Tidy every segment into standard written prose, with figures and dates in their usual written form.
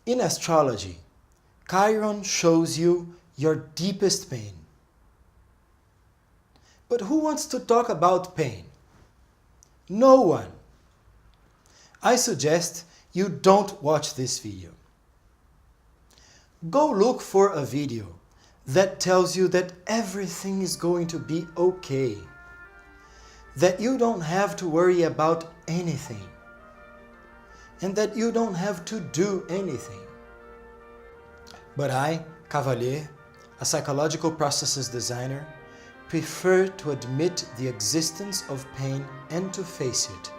In astrology, Chiron shows you your deepest pain. But who wants to talk about pain? No one. I suggest you don't watch this video. Go look for a video that tells you that everything is going to be okay, that you don't have to worry about anything, and that you don't have to do anything. But I, Cavalher, a psychological processes designer, prefer to admit the existence of pain and to face it,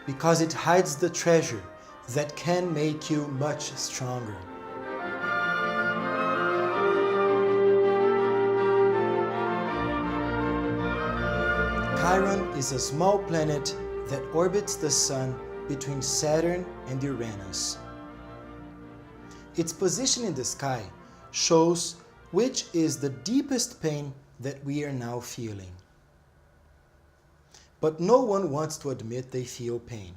because it hides the treasure that can make you much stronger. Chiron is a small planet that orbits the Sun between Saturn and Uranus. Its position in the sky shows which is the deepest pain that we are now feeling. But no one wants to admit they feel pain.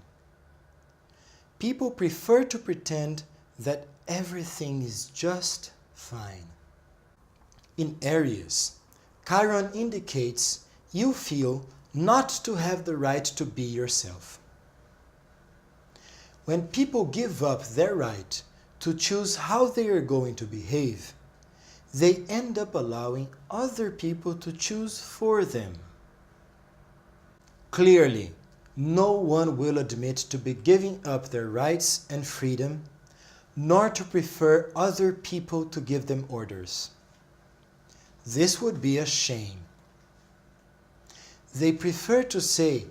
People prefer to pretend that everything is just fine. In Aries, Chiron indicates you feel not to have the right to be yourself. When people give up their right to choose how they are going to behave, they end up allowing other people to choose for them. Clearly, no one will admit to be giving up their rights and freedom, nor to prefer other people to give them orders. This would be a shame. They prefer to say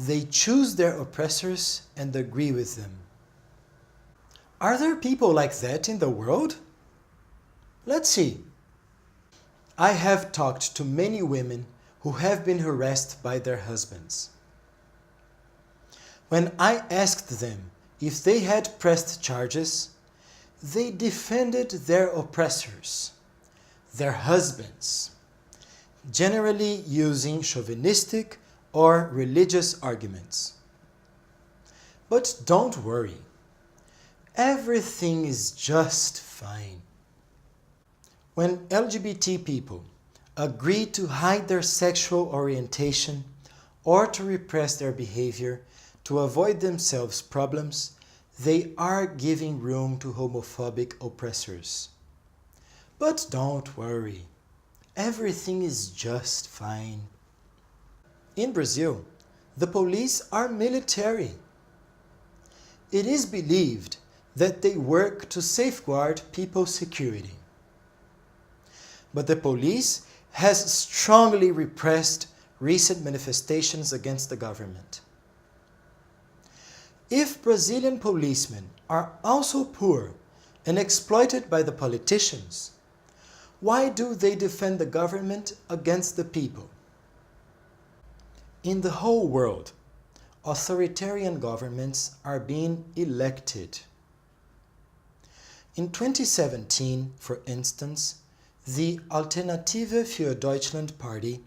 they choose their oppressors and agree with them. Are there people like that in the world? Let's see. I have talked to many women who have been harassed by their husbands. When I asked them if they had pressed charges, they defended their oppressors, their husbands, generally using chauvinistic or religious arguments. But don't worry, everything is just fine. When LGBT people agree to hide their sexual orientation or to repress their behavior to avoid themselves problems, they are giving room to homophobic oppressors. But don't worry, everything is just fine. In Brazil, the police are military. It is believed that they work to safeguard people's security. But the police has strongly repressed recent manifestations against the government. If Brazilian policemen are also poor and exploited by the politicians, why do they defend the government against the people? In the whole world, authoritarian governments are being elected. In 2017, for instance, the Alternative für Deutschland party,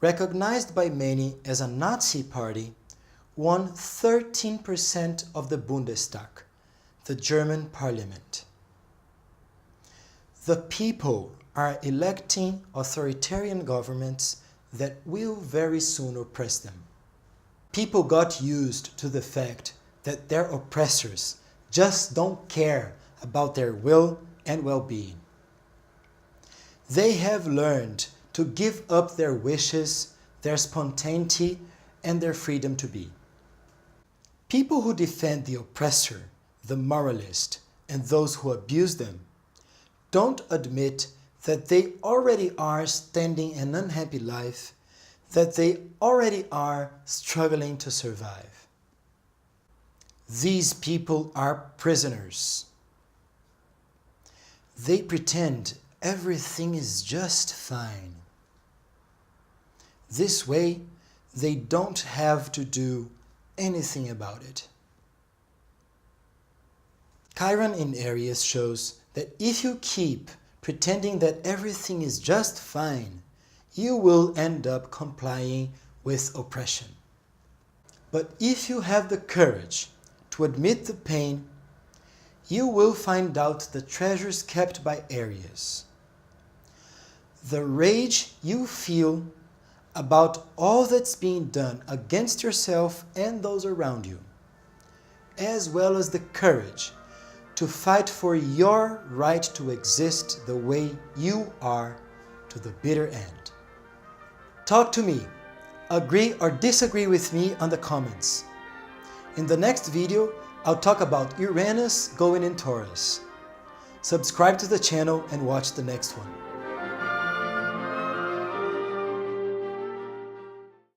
recognized by many as a Nazi party, won 13% of the Bundestag, the German parliament. The people are electing authoritarian governments that will very soon oppress them. People got used to the fact that their oppressors just don't care about their will and well-being. They have learned to give up their wishes, their spontaneity, and their freedom to be. People who defend the oppressor, the moralist, and those who abuse them don't admit that they already are standing an unhappy life, that they already are struggling to survive. These people are prisoners. They pretend everything is just fine. This way, they don't have to do anything about it. Chiron in Aries shows that if you keep pretending that everything is just fine, you will end up complying with oppression. But if you have the courage to admit the pain, you will find out the treasures kept by Aries. The rage you feel about all that's being done against yourself and those around you, as well as the courage to fight for your right to exist the way you are to the bitter end. Talk to me. Agree or disagree with me on the comments. In the next video, I'll talk about Uranus going in Taurus. Subscribe to the channel and watch the next one.